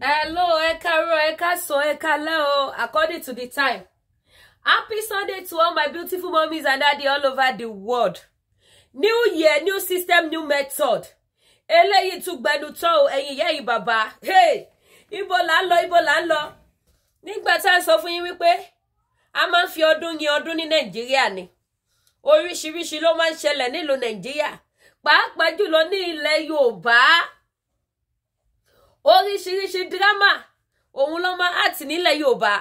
Hello, Ekaro, Ekaso, Ekaleo, according to the time. Happy Sunday to all my beautiful mommies and daddy all over the world. New year, new system, new method. Eléyìí tún gbẹnu tán o, ẹ̀yin ìyá yìí bàbá. Hey, ibo là ń lọ. Nígbà tá sọ fún yín wípé a máa ń fi ọdún yin ọdún ní Nàìjíríà ni. Oríṣiríṣi ló máa ń ṣẹlẹ̀ nílùú Nàìjíríà. Pàápàá jùlọ ní ilẹ̀ Yorùbá. Oríṣiríṣi drama òun ló máa àti nílẹ̀ Yorùbá.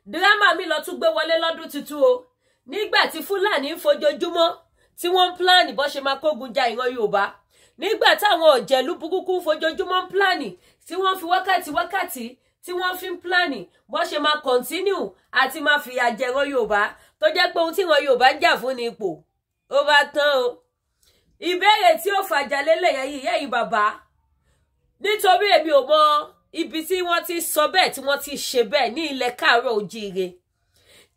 Drama mi lọ tún gbé wọlé lọ́dún tuntun o. Nígbà tí Fúlàní ń fojoojúmọ́ tí wọ́n ń plan bó ṣe máa kógun ja ìran Yorùbá. Nígbà táwọn ọ̀jẹ̀lú burúkú ń fojoojúmọ́ ń plan tí wọ́n fi wákàtí tí wọ́n fi ń plan bó ṣe máa continue àti máa fìyà jẹ ìran Yorùbá tó jẹ́ pé ohun tí ìran Yorùbá ń jà fún ni ipò. Ó bá tán o. Ìbéèrè tí ó fàjà lélẹ̀ yẹ̀yìn bàbá. Nítorí èmi ò mọ ibi tí wọ́n ti sọ bẹ́ẹ̀ tí wọ́n ti ṣe bẹ́ẹ̀ ní ilẹ̀ Káàárọ̀ Oòjíire.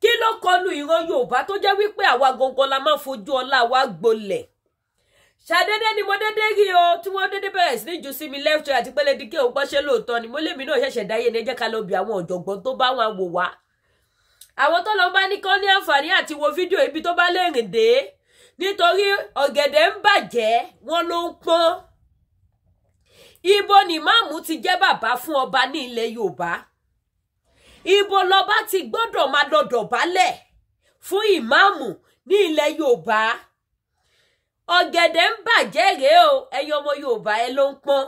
Kí ló kọlù ìran Yorùbá tó jẹ́ wípé àwa gangan la máa fojú ọlá wa gbolẹ̀. Ṣàdédé ni mo dédé rí o tí wọ́n dédé bẹ̀rẹ̀ sí ní jù sí mi left àti pé Lédìkè ò gbọ́ṣẹ́ lóòótọ́ ni mo lémi náà ṣẹ̀ṣẹ̀ dáyé ní ẹ jẹ́ ká lọ bí àwọn ọ̀jọ̀gbọ́n tó bá wọn wò wá. Àwọn tó lọ bá ní kán ní àǹfààní àti wo fídíò ibi tó bá lè rìn dé nítorí ọ̀gẹ̀dẹ̀ ń bàjẹ́ wọ́n ló ń pọ́n. Ibo ni Ìmáàmù ti jẹ́ bàbá fún ọba ní ilẹ̀ Yorùbá. Ibo lọba ti gbọ́dọ̀ máa lọ dọ̀bálẹ̀ fún Ìmáàmù ní ilẹ̀ Yorùbá. Ọ̀gẹ̀dẹ̀ ń bàjẹ́ rèé o, ẹ̀yin ọmọ Yorùbá ẹ ló ń pọ́n.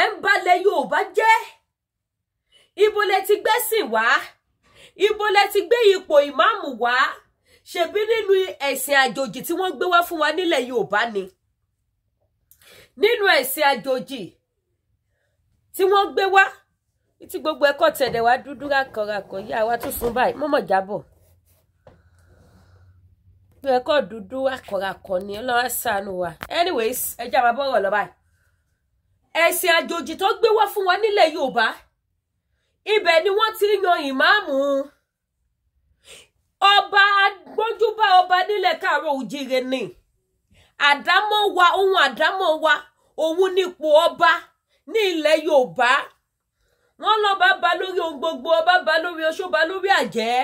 Ẹ ń balẹ̀ Yorùbá jẹ́. Ibo lẹ ti gbẹ́sìn wá. Ibo lẹ ti gbé ipò Ìmáàmù wá. Ṣebí nínú ẹ̀sìn àjòjì tí wọ́n gbé wá fún wa nílẹ̀ Yorùbá ni. Nínú ẹ̀sìn àjòjì tí wọ́n gbé wá tí gbogbo ẹ̀kọ́ tẹ̀lé wá dúdú rákọ̀rákọ̀ yá wa tún sún báyìí mọ́mọ́ jábọ̀ bí ẹ̀kọ́ dúdú rákọ̀rákọ̀ ni Ọlọ́run ṣàánú wa. Anyways ẹjẹ́ àwọn abọ́rọ̀ lọ báyìí. Ẹ̀sìn àjòjì tó gbé wá fún wa nílẹ̀ Yorùbá ibẹ̀ ni wọ́n ti yan Ìmáàmù. Ọba gbójúbà ọba nílẹ̀ Káàárọ̀ Oòjíire ni. Àdámọ́ wa ohun àdámọ́ wa òun nípò ọba ní ilẹ̀ Yorùbá. Wọ́n lọ́ba bá lórí ohun gbogbo, ọba bá lórí oṣó, bá lórí àjẹ́,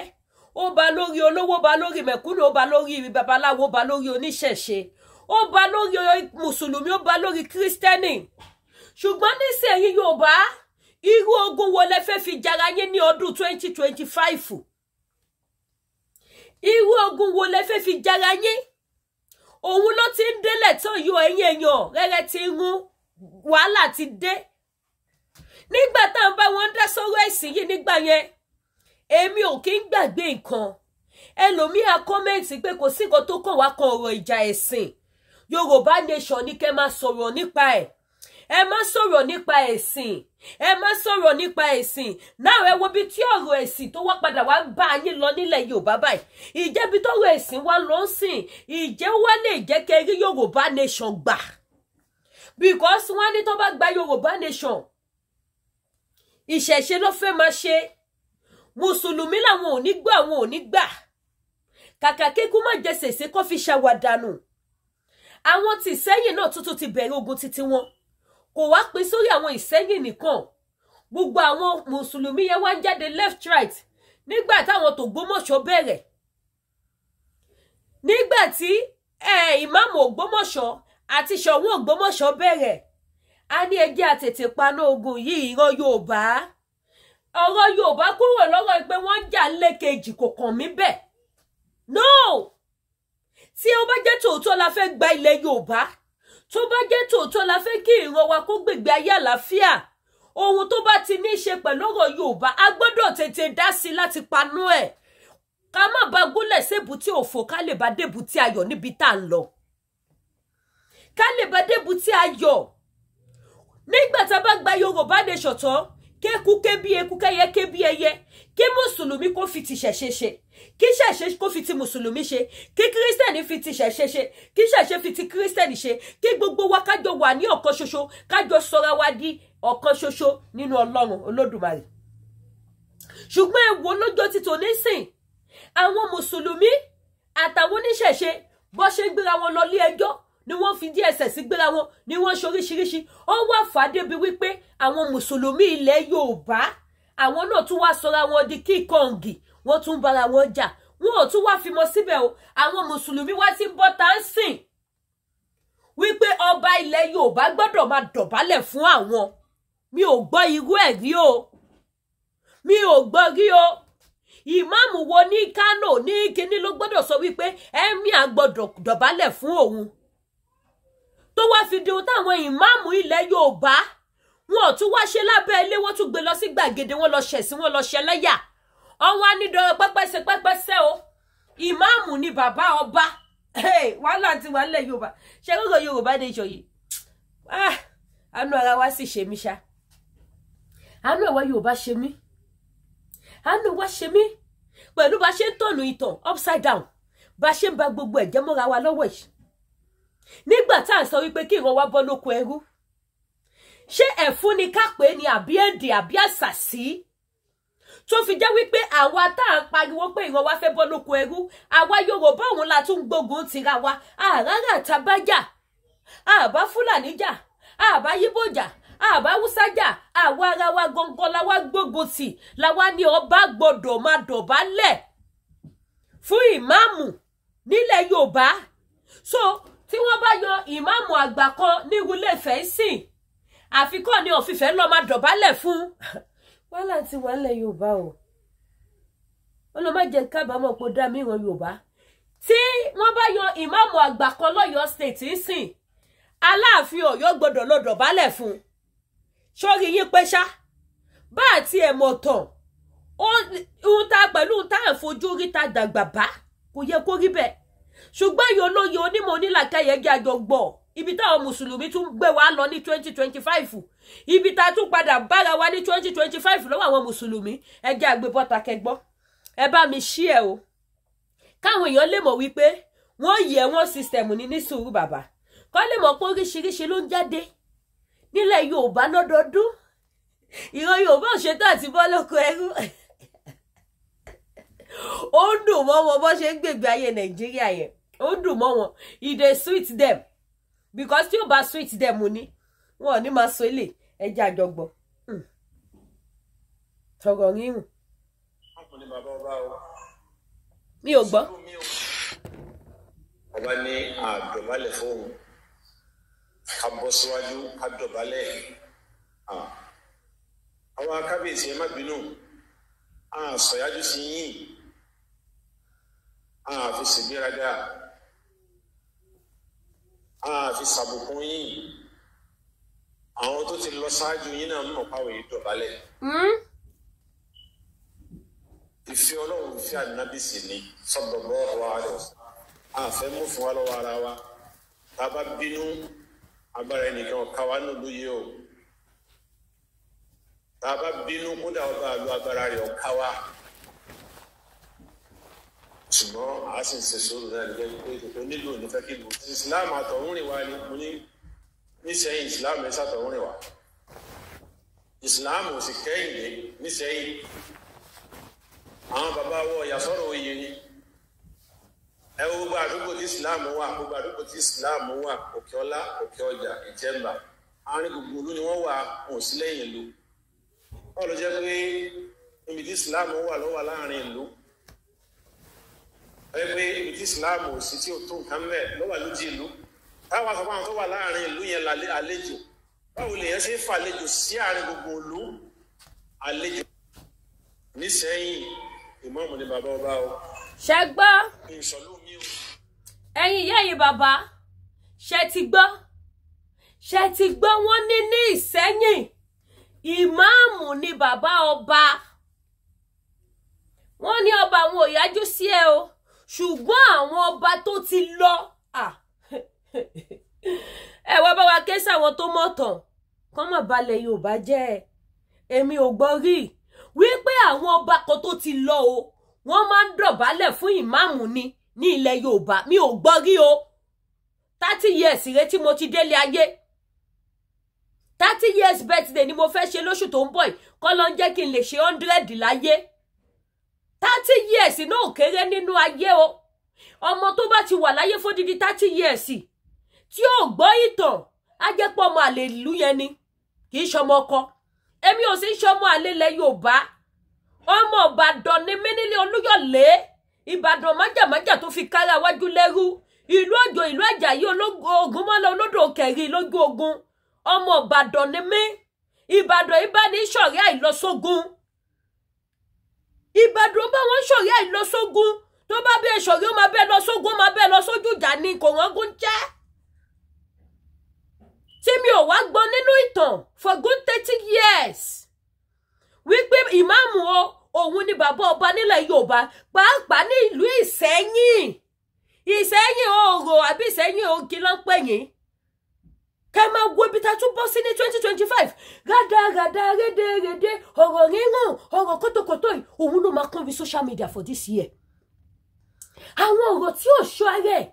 ó bá lórí olówó, bá lórí mẹ̀kúnnù, ó bá lórí babaláwo, bá lórí oníṣẹ̀ṣe, ó bá lórí mùsùlùmí, ó bá lórí kírísítẹ́nì. Ṣùgbọ́n nísìnyí Yorùbá irú ogun wo lẹ fẹ́ fi jara yín ní ọdún 2025? Irú ogun wo lẹ fẹ́ fi jara yín? Òun ló ti ń délẹ̀ tán yọ ẹ̀yin èèyàn rẹ́rẹ́ ti ń rún wàhálà ti dé. Nígbà tá à ń bá wọn dá sọ́rọ̀ ẹ̀sìn yìí nígbà yẹn èmi ò kí ń gbàgbé nǹkan. Ẹlòmíà kọ́mẹ́ǹtì pé kò sí nǹkan tó kàn wá kan ọ̀rọ̀ ìjà ẹ̀sìn. Yorùbá nation ní kẹ́ máa sọ̀rọ̀ nípa ẹ̀. Ẹ má sọ̀rọ̀ nípa ẹ̀sìn. Ẹ má sọ̀rọ̀ nípa ẹ̀sìn. Náà ẹ wo bí tí ọ̀rọ̀ ẹ̀sìn tó wá padà wá ń bá yín lọ nílẹ̀ Yorùbá báyìí. Ìjẹ́bi tọ́rọ̀ ẹ̀sìn wá lọ sìn. Ìjẹ́ wá lè jẹ́ kẹ́ rí Yorùbá nation gbà. Because wọ́n ní tó bá gba Yorùbá nation. Ìṣẹ̀ṣe ló fẹ́ máa ṣe. Mùsùlùmí làwọn ò ní gbà, àwọn ò ní gbà. Kàkà kíkú má jẹ sèse kó fi ṣàwàdànù. Àwọn tí Ìṣẹ́yìn náà tuntun ti bẹ̀rẹ̀ ogun títí wọn. Kò wá pín sórí àwọn Ìṣẹ́yìn nìkan. Gbogbo àwọn mùsùlùmí yẹn wá jáde left right. Nígbà táwọn t'Ògbómọ̀ṣọ́ bẹ̀rẹ̀. Nígbà tí Ìmáàmù Ògbómọ̀ṣọ́ àti Ṣọ̀ún Ògbómọ̀ṣọ́ bẹ̀rẹ̀. A ní ẹjẹ́ àtètè paná ogun yìí ìran Yorùbá. Ọ̀rọ̀ Yorùbá kúrò lọ́rọ̀ pé wọ́n jà lẹ́kejì kò kàn mí bẹ́ẹ̀. No! Tí ó bá jẹ́ tòótọ́ la fẹ́ gba ilẹ̀ Yorùbá. Tó bá jẹ́ tòótọ́ la fẹ́ kí ìran wa kó gbègbè ayé àlàáfíà. Ohun tó bá ti ní ṣe pẹ̀lú ọ̀rọ̀ Yorùbá a gbọ́dọ̀ tètè dá sí láti panú ẹ̀. Ká má bá gúnlẹ̀ sébùtì òfò ká lè bá débùtì ayọ̀ níbi tá ń lọ. Ká lè bá débùtì ayọ̀. Nígbà tá bá gba Yorùbá nation tán, kéku ké bí eku kẹ́yẹ ké bí ẹyẹ, kí mùsùlùmí kó fi ti ṣẹ̀ṣe ṣe, kí ṣẹ̀ṣe kó fi ti mùsùlùmí ṣe, kí kírísítẹ̀nì fi ti ṣẹ̀ṣe ṣe, kí ṣẹ̀ṣe fi ti kírísítẹ̀nì ṣe, kí gbogbo wa kájọ wà ní ọ̀kan ṣoṣo, kájọ sọra wa di ọ̀kan ṣoṣo nínú Ọlọ́run Olódùmarè. Ṣùgbọ́n ẹ wò lọ́jọ́ tí tòní sìn, àwọn mùsùlùmí àtàwọn oníṣẹ̀ṣe bó ṣe ń gbéra wọn lọ ilé ẹjọ́ ni wọ́n fi DSS gbéra wọn ni wọ́n ṣoríṣiríṣi ó wá fàdé bí wípé àwọn mùsùlùmí ilẹ̀ Yorùbá àwọn náà tún wá sọra wọn di kíkọǹgì wọ́n tún bára wọn jà wọn ò tún wá fi mọ́ síbẹ̀ o àwọn mùsùlùmí wá ti ń bọ́ tá ń sìn wípé ọba ilẹ̀ Yorùbá gbọ́dọ̀ máa dọ̀bálẹ̀ fún àwọn mi ò gbọ́ irú ẹ̀ rí o mi ò gbọ́ rí o ìmáàmù wo ní Kánò ní kíní ló gbọ́dọ̀ sọ wípé ẹ̀mí àgbọ́dọ̀ dọ̀bálẹ̀ fún òun tó wá fi di ohun táwọn ìmáàmù ilẹ̀ Yorùbá wọn ò tún wá ṣe lábẹ́ ilé wọ́n tún gbé lọ sí gbàgede wọn lọ ṣẹ̀sìn wọn lọ ṣẹlẹ́yà ọwọ́ anídọ̀rọ̀ pẹ́pẹ́sẹ́ o ìmáàmù ni bàbá ọba wàhálà ti wà nílẹ̀ Yorùbá ṣe gbogbo Yorùbá ní ìṣọ̀ yìí àánú ara wa sì ṣe mí ṣá àánú ẹ̀wọ̀ Yorùbá ṣe mí àánú wa ṣe mí pẹ̀lú bá ṣe ń tọ̀nù ìtàn upside down bá ṣe ń ba gbogbo ẹ̀jẹ̀ mọ́ra wa lọ́wọ́ yìí nígbà tá à ń sọ wípé kí ìran wa bọ́ lóko ẹrú ṣé ẹ̀fún ni ká pè é ní àbí èdè àbí àṣàsí tó fi jẹ́ wípé àwa tá à ń pariwo pé ìran wa fẹ́ bọ́ lóko ẹrú àwa Yorùbá òun la tún gbógun tira wa àràrà tàbájà àbá Fúlàní jà àbá Yíbò jà àbá Hausa jà àwa ara wa gangan la wá gbógun tì la wá ní ọba gbọ́dọ̀ máa dọ̀bálẹ̀ fún ìmáàmù nílẹ̀ Yorùbá so tí wọ́n bá yan ìmáàmù àgbà kan ní Ilé-Ifẹ̀ sìn àfikọ́ ni òfìfẹ́ lọ máa dọ̀bálẹ̀ fún wàhálà tí wà nílẹ̀ Yorùbá o wọ́n lọ má jẹ́ kábàámọ̀ pé ó dá mìíràn Yorùbá tí wọ́n bá yan ìmáàmù àgbà kan lọ́yọ́ state sìn Aláàfin Ọ̀yọ́ gbọ́dọ̀ lọ dọ̀bálẹ̀ fún sórí yín pé ṣá bá àti ẹ̀mọ̀ tàn ohun tá pẹ̀lú ohun tá à ń fojú rí ta dàgbà bá kò yẹ kó rí bẹ́ẹ̀ ṣùgbọ́n èyí olóye onímọ̀ onílàkẹ́yẹ jẹ́ àjọ gbọ́ ibi táwọn mùsùlùmí tún gbé wa lọ ní 2025 ibi tá tún padà bára wa ní 2025 lọ́wọ́ àwọn mùsùlùmí ẹ jẹ́ àgbébọ́ta kẹgbọ́ ẹ bá mi ṣí ẹ o káwọn èèyàn lè mọ̀ wípé wọ́n yẹ wọ́n sísítẹ̀mù ní sùúrù bàbá kọ́ lè mọ̀ pé oríṣiríṣi ló ń jáde nílẹ̀ Yorùbá lọ́dọọdún ìran Yorùbá ò ṣetán àti bọ́ lóko ẹrú ó ń dùn mọ́ wọn bó ṣe ń gbègbè ayé Nàìjíríà yẹn ó ń dùn mọ́ wọn e dey sweet them because tí ó bá sweet them ní wọn ò ní máa sọ ilé ẹjẹ àjọgbọ tọrọ rírùn mi ò gbọ́. ọba ní àdọ̀bálẹ̀ fóun ká bọ́ síwájú ká dọ̀bálẹ̀ àwọn akábíyèsí ẹ má bínú sọ̀yájú sí yín fi ṣègbéraga fi ṣàbùkún yín àwọn tó ti lọ ṣáájú yín náà mọ̀ pàwọ̀ yìí dọ̀bálẹ̀ ìfẹ́ Ọlọ́run ìfẹ́ ànábì sì ni sallallahu alaihi wasallam àfẹ́ mú fún wa lọ́wọ́ ara wa tá a bá bínú agbára ẹnìkan ọ̀ka wa nù lóye o tá a bá bínú kódà ọba àlọ́ agbára rẹ̀ ọ̀ka wa ṣùgbọ́n a sì ń ṣe sóòrò náà nígbà pé ètò nílò nífẹ̀ẹ́ kí lò Islam àtọ̀hún rìn wá ni mo ní nísẹ̀yìn Islam ẹ̀sà àtọ̀hún rìn wá Islam ò sì kẹ́yìndé nísẹ̀yìn àwọn bàbá wọ ìyàsọ́rọ̀ oyè ni ẹ wo gbogbo àdúgbò tí Islam wà gbogbo àdúgbò tí Islam wà Òkè Ọlá Òkè Ọjà Ìjẹ̀mbà àárín gbogbo ìlú ni wọ́n wà wọn sí lẹ́yìn ìlú wọ́n ló jẹ́ pé ibi tí Islam wà ló wà láàrin ìlú ẹgbẹ́ ibi tí Islam ò sí tí ó tó nǹkan mẹ́ ló wà lójú ìlú táwọn àsọpọ̀ àwọn tó wà láàrin ìlú yẹn àlejò báwo lè yẹn ṣe ń fa àlejò sí àárín gbogbo ìlú àlejò nísẹ́yìn ìmọ̀ọ́mù ni bàbá ọba o. ṣe gbọ́ ẹ̀yin ìyá yìí bàbá ṣe ti gbọ́ wọ́n ní Ìsẹ́yìn ìmáàmù ni bàbá ọba wọ́n ní ọba àwọn ò yájú sí ẹ o ṣùgbọ́n àwọn ọba tó ti lọ ẹ wá bá wa ké sáwọn tó mọ̀tàn kọ́ mọ̀ balẹ̀ Yorùbá jẹ́ èmi ò gbọ́ rí wípé àwọn ọba kan tó ti lọ o wọ́n máa ń dọ̀bálẹ̀ fún ìmáàmù ni ní ilẹ̀ Yorùbá mi ò gbọ́ rí o 30 years rẹ tí mo ti délé ayé 30 years birthday ni mo fẹ́ ṣe lóṣù tó ń bọ̀ yìí kọ́ ló ń jẹ́ kí n lè ṣe 100 láyé 30 years náà kéré nínú ayé o ọmọ tó bá ti wà láyé fódìdí 30 years tí ò gbọ́ ìtàn á jẹ́ pé ọmọ àlè ìlú yẹn ni kì í ṣọmọ ọkọ. Èmi ò sì ṣọmọ àlè ilẹ̀ Yorùbá. Ọmọ Ìbàdàn ni mí nílé Olúyọ̀lé. Ìbàdàn májàmájà tó fi kára wájú lẹ́rú. Ìlú Òjò, ìlú Àjàyí, Ògúnmọ́lá, Olódò Òkèrí lójú ogun. Ọmọ Ìbàdàn ni mí. Ìbàdàn ibà ní ṣọ̀rẹ́ àìlọsógun. Ìbàdàn bá wọn ṣọ̀rẹ́ àìlọsógun. Tó bá bí ṣọ̀rẹ́ ó máa bẹ́ẹ̀ lọ sógun, máa bẹ́ẹ̀ lọ sójú ìjà ni kò wọ́n gún jẹ́. Tí mi ò wá gbọ́ nínú ìtàn for good 30 years. Wípé ìmáàmù òun ni bàbá ọba nílẹ̀ Yorùbá, pàápàá ní ìlú Ìṣẹ́yìn. Ìṣẹ́yìn Òrò àbí Ìṣẹ́yìn Ògì ló ń pè yín. Kẹ́ máa wo ibi tá tún bọ́ sí ní 2025. Gàdàgàdà rédèrèdè ọ̀rọ̀ rírùn ọ̀rọ̀ kótókótó yìí òun ló máa kún bí social media for this year. Àwọn ọ̀rọ̀ tí ò ṣọ́ ara ẹ̀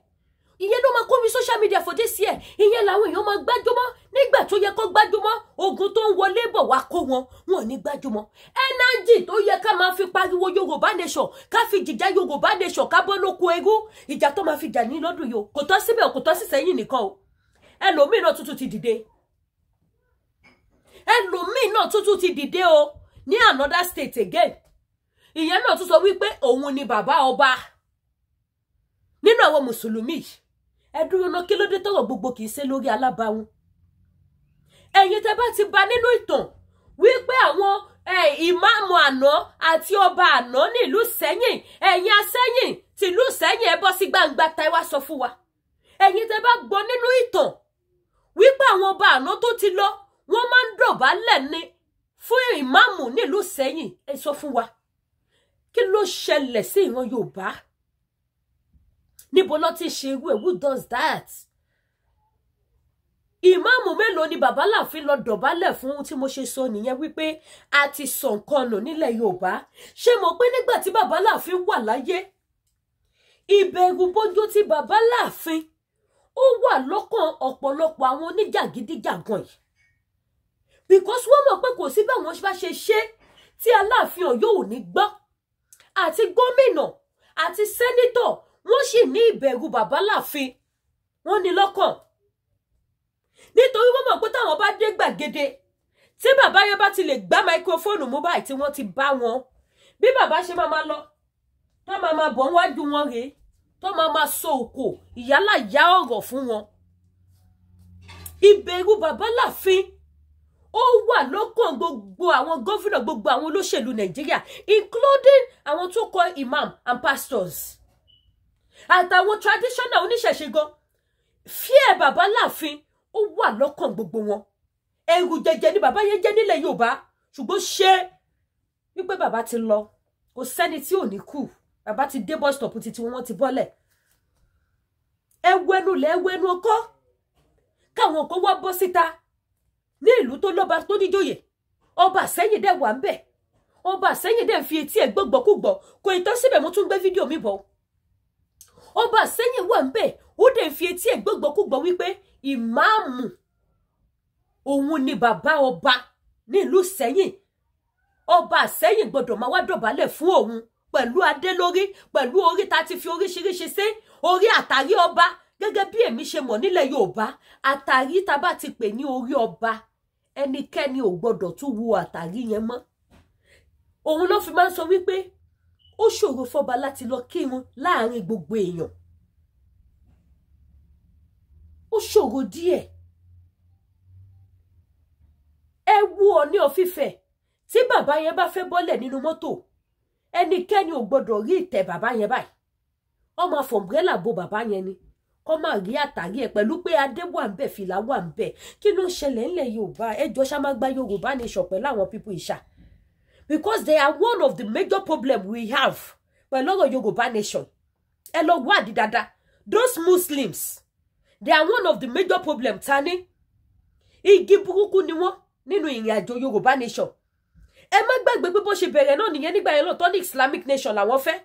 ìyẹn ló máa kún bí social media for this year. Ìyẹn làwọn èèyàn máa gbájúmọ́ nígbà tó yẹ kó gbájúmọ́ ogun tó ń wọlé bọ̀ wá kó wọn ò ní gbájúmọ́. Energy tó yẹ ká máa fi pariwo Yorùbá nation, ká fi jìjà Yorùbá nation, ká bọ́ lóko ẹrú, ìjà tó máa fi jà ní lọ́dún yìí kò tọ́ síbẹ̀ kò tọ́ sí Ìṣẹ́yìn nìkan o. Ẹlòmíì náà tuntun ti dìde. Ẹlòmíì náà tuntun ti dìde o ní another state again. Ìyẹn náà tún sọ wípé òun ni bàbá ọba nínú àwọn mùsùlùmí. Ẹ dúró ná kí ló dé tọ́rọ̀ gbogbo kìí ṣe lórí alábàáhùn. Ẹ̀yin tẹ́ bá ti bá nínú ìtàn wípé àwọn ìmáàmù àná àti ọba àná nílùú Ìṣẹ́yìn, ẹ̀yin Aṣẹ́yìn tìlú Ìṣẹ́yìn ẹ bọ́ sí gbangba ta ẹ wá sọ fún wa. Ẹ̀yin tẹ́ bá gbọ́ nínú ìtàn wípé àwọn ọba àná tó ti lọ wọ́n máa ń dọ̀bálẹ̀ ni fún ìmáàmù nílùú Ìṣẹ́yìn, ẹ sọ fún wa. Kí ló ṣẹlẹ̀ sí ìran Yorùbá? Níbo ló ti ṣe irú ẹ̀? Who does that? Ìmáàmù mélòó ni bàbá láàfin lọ dọ̀bálẹ̀ fún tí mo ṣe sọ nìyẹn wípé a ti sọ nǹkan nù nílẹ̀ Yorùbá. Ṣé mo pé nígbà tí bàbá láàfin wà láyé ìbẹ̀rù bójú tí bàbá láàfin ó wà lọ́kàn ọ̀pọ̀lọpọ̀ àwọn oníjàgídíjàgan yìí. Because wọ́n mọ̀ pé kò sí báwọn bá ṣe ṣe tí Aláàfin Ọ̀yọ́ ò ní gbọ́. Àti gómìnà àti sẹ́nítọ̀ wọ́n sì ní ìbẹ̀rù bàbá láàfin. Wọ́n ní lọ́kàn. Nítorí wọ́n mọ̀ pé táwọn bá dé gbàgede tí bàbá yẹn bá ti lè gbá máikrófóònù mú báyìí tí wọ́n ti bá wọn. Bí bàbá ṣe máa lọ tó máa bọ̀ wájú wọn rèé tó máa sọ òkò ìyálà ìyá ọ̀rọ̀ fún wọn. Ìbẹ̀rù bàbá láàfin ó wà lọ́kàn gbogbo àwọn gómìnà, gbogbo àwọn olóṣèlú Nàìjíríà, including àwọn tó kọ imam and pastors àtàwọn traditional oníṣẹ̀ṣe gan. Fear bàbá láàfin ó wà lọ́kàn gbogbo wọn. Ẹ̀rù jẹjẹ ni bàbá yẹn jẹ́ nílẹ̀ Yorùbá, ṣùgbọ́n ṣé wípé bàbá ti lọ kò sẹ́ni tí ò ní kú. Bàbá ti dé bus stop títí wọ́n ti bọ́lẹ̀. Ẹwẹ́nu lẹ́wẹ́nu ọkọ́ káwọn kan wá bọ́ síta ní ìlú tó lọ́ba tó níjòyè. Ọba Ìṣẹ́yìn dẹ̀ wà ń bẹ̀. Ọba Ìṣẹ́yìn dẹ̀ fi etí ẹ̀ gbọ́gbọ́kúgbọ́. Kò ì tán síbẹ̀ mo tún gbé fídíò mi bọ̀. Ọba Ìṣẹ́yìn wà ń bẹ̀. Ó dẹ̀ fi etí ẹ̀ gbọ́gbọ́kúgbọ́ wípé ìmáàmù òun ni bàbá ọba ní ìlú Ìṣẹ́yìn. Ọba Ìṣẹ́yìn gbọ́dọ̀ máa wá dọ̀bálẹ̀ fún òun pẹ̀lú adé lórí, pẹ̀lú orí tá ti fi oríṣiríṣi sí orí àtàrí ọba. Gẹ́gẹ́ bí èmi ṣe mọ̀ nílẹ̀ Yorùbá, àtàrí tá bá ti pè ní orí ọba, ẹnikẹ́ni ò gbọ́dọ̀ tún wo àtàrí yẹn mọ́. Òun ló fi máa ń sọ wípé ó ṣòro fọba láti lọ kírun láàrin gbogbo èèyàn. Ó ṣòro díẹ̀. Ẹ wo Ọọ̀ni of Ifẹ̀ tí bàbá yẹn bá fẹ́ bọ́lẹ̀ nínú mọ́tò, ẹnikẹ́ni ò gbọ́dọ̀ rí ìtẹ́ bàbá yẹn báyìí. Ó máa fọ umbrella bo bàbá yẹn ni. Kọ́ máa rí àtàrí ẹ̀ pẹ̀lú pé adé wà ń bẹ̀, fìlà wà ń bẹ̀. Kí ló ń ṣẹlẹ̀ ńlẹ̀ Yorùbá? Ẹjọ́ ṣá máa gba Yorùbá nation pẹ̀lú àwọn people ìṣà. Because they are one of the major problem we have pẹ̀lú ọ̀rọ̀ Yorùbá nation. Ẹ lọ wádìí dáadáa. Those Muslims, they are one of the major problem tani. Igi burúkú ni wọ́n nínú ìrìn àjò Yorùbá nation. Ẹ má gbàgbé pé bó ṣe bẹ̀rẹ̀ náà nìyẹn nígbà yẹn lọ́tọ̀ ní Islamic nation làwọn fẹ́.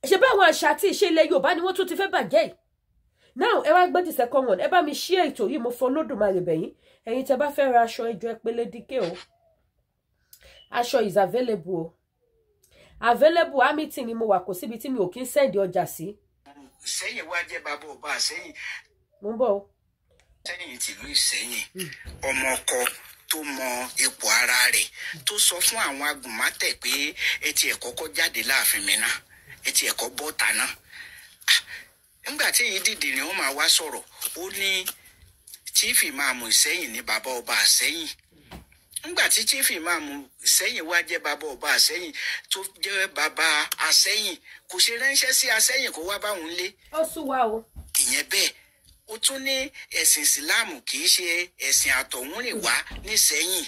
Ṣé bá àwọn àṣà àti ìṣe ilẹ̀ Yorùbá ni wọ́n tún ti fẹ́ bàjẹ́ yìí? Now ẹ wá gbọ́ the second one. Ẹ bá mi share ètò yìí, mo fọ Olódùmarè bẹ̀yín. Ẹ̀yin tẹ́ bá fẹ́ ra aṣọ ẹjọ́ ẹpẹlẹ díkẹ́ o. Aṣọ is available o. Available Hamilton ni mo wà, kò síbi tí mi ò kí ń send ọjà sí. Ìṣẹ́yìn wá jẹ́ bàbá ọba Ìṣẹ́yìn. mo ń bọ̀ o. sẹ́yìn tìlú Ìṣẹ́yìn ọmọ ọkọ tó mọ ipò ara rẹ̀ tó sọ fún àwọn agùnmátẹ̀ pé ẹ ti ẹ̀ kọ́kọ́ jáde láàfin mi náà ẹ ti ẹ̀ kọ́ bọ́ta náà. nígbà tí èyí dìde ni wọ́n máa wá sọ̀rọ̀ ó ní chief imam Ìṣẹ́yìn ní bàbá ọba Ìṣẹ́yìn. nígbà tí chief imam Ìṣẹ́yìn wá jẹ́ bàbá ọba Ìṣẹ́yìn tó jẹ́ bàbá Àṣẹ́yìn kò ṣe ránṣẹ́ sí Àṣẹ́yìn kó wá báwọn lé. ó sún wa o. ìyẹn bẹ́ẹ̀ ó tún ní ẹ̀sìn ìsìláàmù kì í ṣe ẹ̀sìn àtọ̀húnrìnwá nísẹ́yìn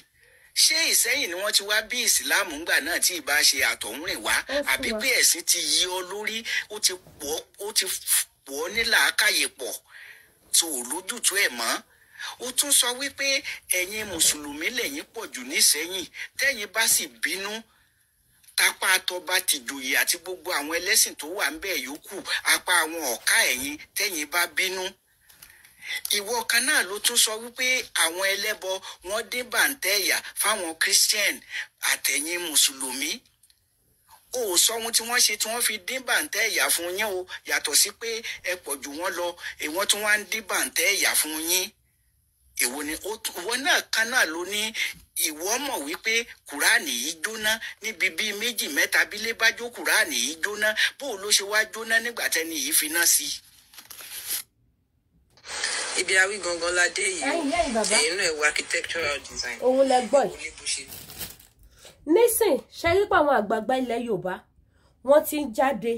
ṣé Ìṣẹ́yìn ni wọ́n ti wá bí ìsìláàmù ńgbà náà tí ì bá ṣe àtọ̀húnrìnwá àbí pé ẹ̀sìn ti yí ọ lórí ó ti pọ̀ ọ́ ní làákàyè pọ̀ tó lójútùú ẹ̀ mọ́. ó tún sọ wípé ẹ̀yin mùsùlùmí lẹ́yìn pọ̀ jù nísẹ́yìn tẹ́yìn bá sì bínú apá àtọba tìjòyè àti gbogbo àwọn ẹlẹ́sìn tó wà ń bẹ̀ yòókù apá àwọn ọ̀ká ẹ̀yin tẹ́yìn bá bínú. ìwọ kan náà ló tún sọ wípé àwọn ẹlẹ́bọ wọ́n dín bàǹtẹ́ ẹ̀yà fáwọn Christian àtẹ̀yìn mùsùlùmí. ó sọ ohun tí wọ́n ṣe tí wọ́n fi dín bàǹtẹ́ ẹ̀yà fún yín o yàtọ̀ sí pé ẹ pọ̀ jù wọ́n lọ èwọ́n tún wá ń dín bàǹtẹ́ ẹ̀yà fún yín. èwo ni ìwọ náà kan náà ló ní ìwọ mọ̀ wípé kùránì yìí jóná níbi bíi méjì mẹ́ta bí lè bá jó kùránì yìí jóná bó ló ṣe wá jóná nígbà tẹ́ni yìí fi ná sí. ibi awí gangan la dé yìí ẹ̀yin náà ẹ wo architectural design. òun lẹ gbọ́ yìí. nísìn ṣe rí pa àwọn àgbààgbà ilẹ̀ Yorùbá wọ́n ti ń jáde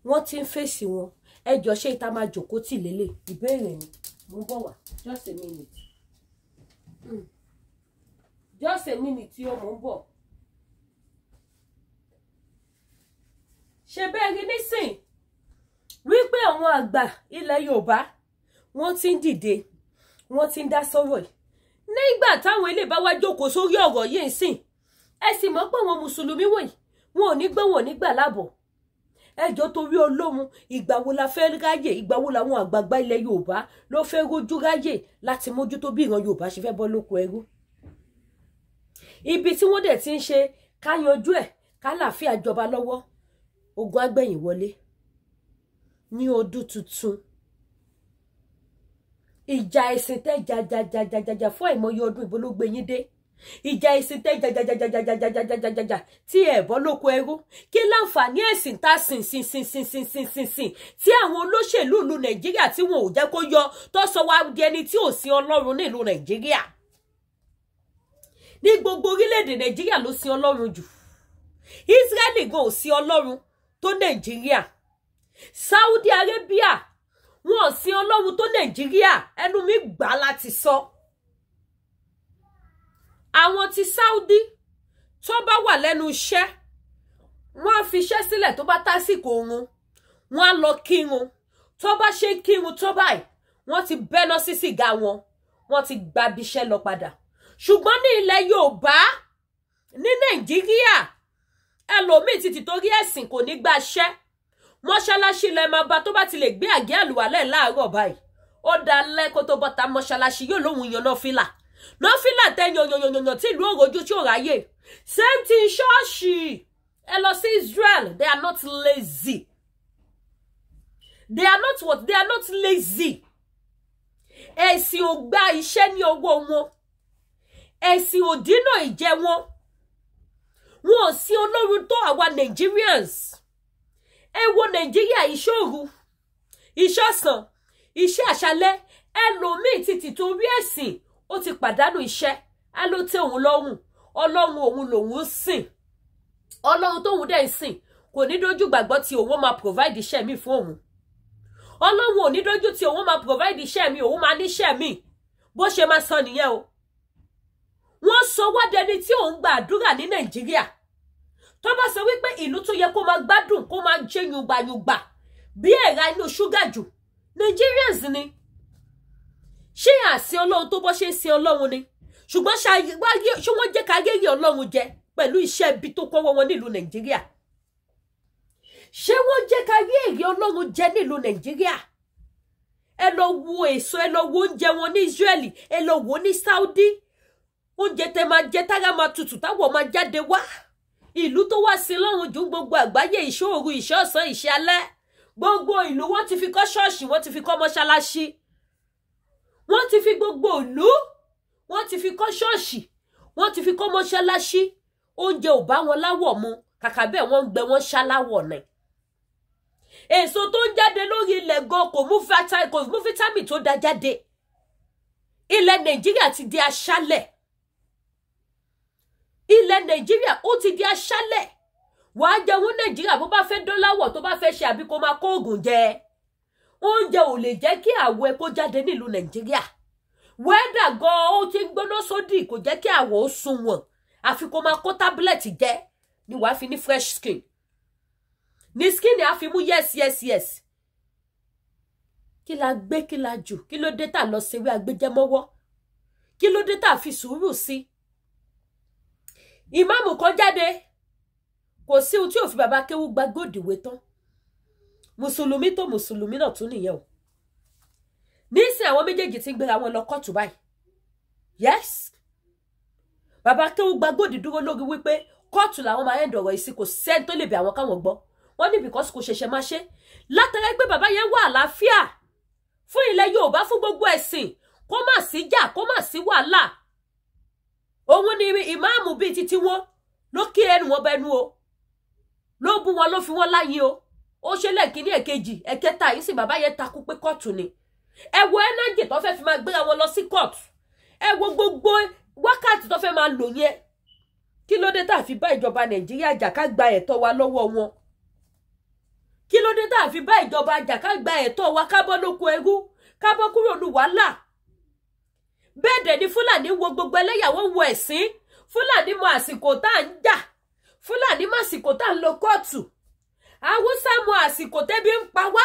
wọ́n ti ń fèsì wọn ẹjọ́ ṣé ìta máa jòkó tì lélẹ̀ ìbéèrè ni mo bọ̀ wá just a minute. Just a minute tí ó mò ń bọ̀. ṣe bẹ́ẹ̀ rí nísìn wípé àwọn àgbà ilẹ̀ Yorùbá wọ́n ti ń dìde wọ́n ti ń dá sọ̀rọ̀ yìí nígbà táwọn ilé bá wá jókòó sórí ọ̀rọ̀ yìí ń sìn ẹ sì mọ̀ pé àwọn mùsùlùmí wọ̀nyí wọn ò ní gbé wọn nígbà láàbọ̀ ẹjọ́ torí Ọlọ́run ìgbà wo la fẹ́ ráyè ìgbà wo làwọn àgbààgbà ilẹ̀ Yorùbá ló fẹ́ rojú ráyè láti mójútó bí ìran Yorùbá ṣe fẹ́ bọ́ lóko ẹrú ibi tí wọ́n dẹ̀ ti ń ṣe ká yanjú ẹ̀ ká láàfíà jọba lọ́wọ́ ogun agbẹ̀yìn wọlé ní ọdún tuntun ìjà ẹ̀sìn tẹ́ jajajajajaja fún àìmọye ọdún ìbò ló gbé yín dé ìjà ẹ̀sìn tẹ́ jajajajajajajajajaja tí ẹ̀ bọ́ lóko ẹrú kí láǹfààní ẹ̀sìn tá sìn tí àwọn olóṣèlú ìlú Nàìjíríà tí wọn ò jẹ́ kó yọ tó sọ wá di ẹni tí ò sin Ọlọ́run ní ìlú Nàìjíríà ní gbogbo orílẹ̀-èdè Nàìjíríà ló sin Ọlọ́run jù Israeli gan ò sin Ọlọ́run tó Nàìjíríà Saudi Arabia wọn ò sin Ọlọ́run tó Nàìjíríà ẹnu mi gbà láti sọ àwọn ti Saudi tó bá wà lẹ́nu iṣẹ́ wọ́n á fi iṣẹ́ sílẹ̀ tó bá tásìkò oorun wọ́n á lọ kírun tó bá ṣe kírun tó báyìí wọ́n ti bẹ́ná sí sìgá wọn wọ́n ti gbabi iṣẹ́ lọ padà ṣùgbọ́n ní ilẹ̀ Yorùbá ní Nàìjíríà ẹlòmíì ti tìtorí ẹ̀sìn kò ní gbaṣẹ́ mọ́ṣáláṣí lẹ máa bá tó bá ti lè gbé àgé àlùwalẹ̀ láàárọ̀ báyìí ó dalẹ́ kó tó bọ́ta mọ́ṣáláṣí yóò lóhun yan nọ́fìlà tẹ́ yanyanyanyan tí ìlú òrojú tí ò ráyè same thing ṣọ́ọ̀ṣì ẹ lọ sí Israel they are not lazy they are not what they are not lazy ẹ̀sìn ò gba iṣẹ́ ní owó wọn ẹ̀sìn ò dínà ìjẹ wọn ò sí Ọlọ́run tó àwa Nigerians ẹ wo Nàìjíríà ìṣòru ìṣọ̀sán iṣẹ́ àṣálẹ́ ẹlòmíì ti tìtorí ẹ̀sìn ó ti pàdánù iṣẹ́ á ló tẹ́ òun lọ́rùn Ọlọ́run òun lòun sìn Ọlọ́run tóun dẹ̀ ń sìn kò ní dójú gbàgbọ́ tí òun máa provide iṣẹ́ mi fún òun Ọlọ́run ò ní dójú tí òun máa provide iṣẹ́ mi òun máa níṣẹ́ mi bó ṣe máa sọ nìyẹn o wọ́n sọ wá dẹni tí òun gba àdúrà ní Nàìjíríà tó bá sọ wípé ìlú tó yẹ kó máa gbádùn kó máa jẹ yùngbàyùngbà bí ẹ̀ra inú ṣúgà jù Nigerians ni ṣé àsìn Ọlọ́run tó bọ́ ṣe ń sin Ọlọ́run ni ṣùgbọ́n ṣé wọ́n jẹ́ ká yéyé Ọlọ́run jẹ pẹ̀lú iṣẹ́ ibi tó kọ́wọ́ wọn nílùú Nàìjíríà ṣé wọ́n jẹ́ ká yéyé Ọlọ́run jẹ nílùú Nàìjíríà ẹ lọ wo èso ẹ lọ wo oúnjẹ wọn ní Israeli ẹ lọ wo ní Saudi oúnjẹ tẹ máa jẹ tára máa tutù táwọn máa jáde wá ìlú tó wá sí lọ́run jù gbogbo àgbáyé ìṣòro ìṣọ̀sán ìṣẹ́ alẹ́ gbogbo ìlú wọ́n ti fi kọ́ ṣọ́ọ̀ṣì wọ́n ti fi kọ́ mọ́ṣáláṣí wọ́n ti fi gbogbo ìlú, wọ́n ti fi kọ́ ṣọ́ọ̀ṣì, wọ́n ti fi kọ́ mọ́ṣáláṣí, oúnjẹ ò bá wọn láwọ̀ mu, kàkà bẹ́ẹ̀ wọ́n ń gbẹ wọ́n ṣáláwọ̀ náà. Èso tó ń jáde lórí ilẹ̀ gan kò mú fítámì tó dá jáde. Ilẹ̀ Nàìjíríà ti di aṣálẹ̀. Ilẹ̀ Nàìjíríà ó ti di aṣálẹ̀. Wàá jẹun Nàìjíríà bó bá fẹ́ dọ́láwọ̀ tó bá fẹ́ ṣe àbí kó máa kó oògùn jẹ. Oúnjẹ ò lè jẹ́ kí àwọ̀ ẹ kó jáde nílùú Nàìjíríà. Wẹ́dà gan ó ti ń gbóná sódì kò jẹ́ kí àwọ̀ ó sunwọ̀n. Àfi kó máa kó tábìlẹ̀tì jẹ ni wàá fi ní fresh skin. Ní skin á fi mú yes. Kí la gbé kí la jù, kí ló dé tá lọ sewé agbéjẹmọ́wọ́? Kí ló dé tá fi sùúrù sí? Ìmáàmù kan jáde, kò sí ohun tí ò fi bàbá kéwú gba góòdìwé tán. Mùsùlùmí tó mùsùlùmí náà tún nìyẹn o. Nísìn àwọn méjèèjì ti ń gbéra wọn lọ kóòtù báyìí. Yes. Bàbá kéwú gba góòdì dúró lórí wípé kóòtù làwọn máa ń dọ̀rọ̀ ìsìn kò sẹ́ni tó lè bẹ̀ àwọn káwọn gbọ́. Wọ́n ní because kò ṣẹ̀ṣẹ̀ máa ṣe. Látara pé bàbá yẹn wà àlàáfíà fún ilẹ̀ Yorùbá fún gbogbo ẹ̀sìn, kó má sí jà, kó má sí wàhálà. Òun ni ìmáàmù bíi titi wọn ló kí ẹnu wọn bẹnu o. Ló bú wọn ló fi wọn láyé o. Ó ṣe lẹ́ẹ̀kíní ẹ̀kejì ẹ̀kẹta yìí sì bàbá yẹn takú pé kóòtù ni. Ẹ wo ẹnẹ́jì tó fẹ́ fi máa gbéra wọn lọ sí kóòtù. Ẹ wo gbogbo wákàtí tó fẹ́ máa lò yẹn. Kí ló dé tá fi bá ìjọba Nàìjíríà jà ká gba ẹ̀tọ́ wa lọ́wọ́ wọn? Kí ló dé tá fi bá ìjọba jà ká gba ẹ̀tọ́ wa ká bọ́ lóko ẹrú, ká bọ́ kúrò ní wàhálà? Bẹ́ẹ̀ dẹ̀ ni Fúlàní wo gbogbo ẹlẹ́yàwó wo ẹ̀sìn. Fúlàní mọ àsìkò tá ń jà. Fúlàní mọ àsìkò tá ń lọ kóòtù. Haúsá mọ àsìkò tẹ́bí ń pa wá.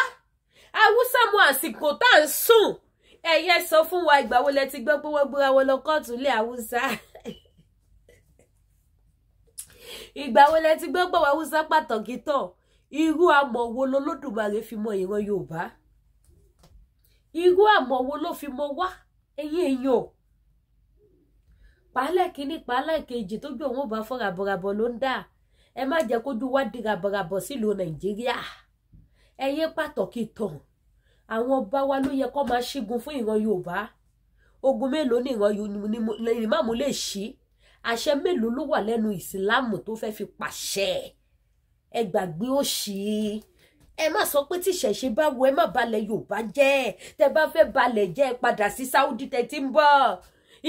Haúsá mọ àsìkò tá ń sùn. Ẹ̀yẹ sọ fún wa ìgbà wo lẹ ti gbọ́ pé wọ́n gbéra wọn lọ kóòtù lé Haúsá. Ìgbà wo lẹ ti gbọ́ pé Haúsá pàtàkì tán. Irú àmọ̀ wo lolódùmarè fi mọ ìran Yorùbá? Irú àmọ̀ wo ló fi mọ wá? Ẹ̀yin èèyàn. Pàálẹ̀ kìíní pàálẹ̀ kejì tó gbé òun bá fọ́ ràbọ̀ràbọ̀ ló ń dà. Ẹ má jẹ́ kójú wá di ràbọ̀ràbọ̀ sílùú Nàìjíríà. Ẹ yé pàtàkì tán. Àwọn ọba wa ló yẹ kó máa ṣígun fún ìran Yorùbá. Ogun mélòó ni ìran ìmáàmù lè ṣí? Àṣẹ mélòó ló wà lẹ́nu ìsìláàmù tó fẹ́ fi pàṣẹ? Ẹ gbàgbé òṣì. Ẹ má sọ pé tí ìṣẹ̀ṣe bá wo ẹ má balẹ̀ Yorùbá jẹ́. Tẹ bá fẹ́ balẹ̀ jẹ́ padà sí Saudi tẹ ti ń bọ̀.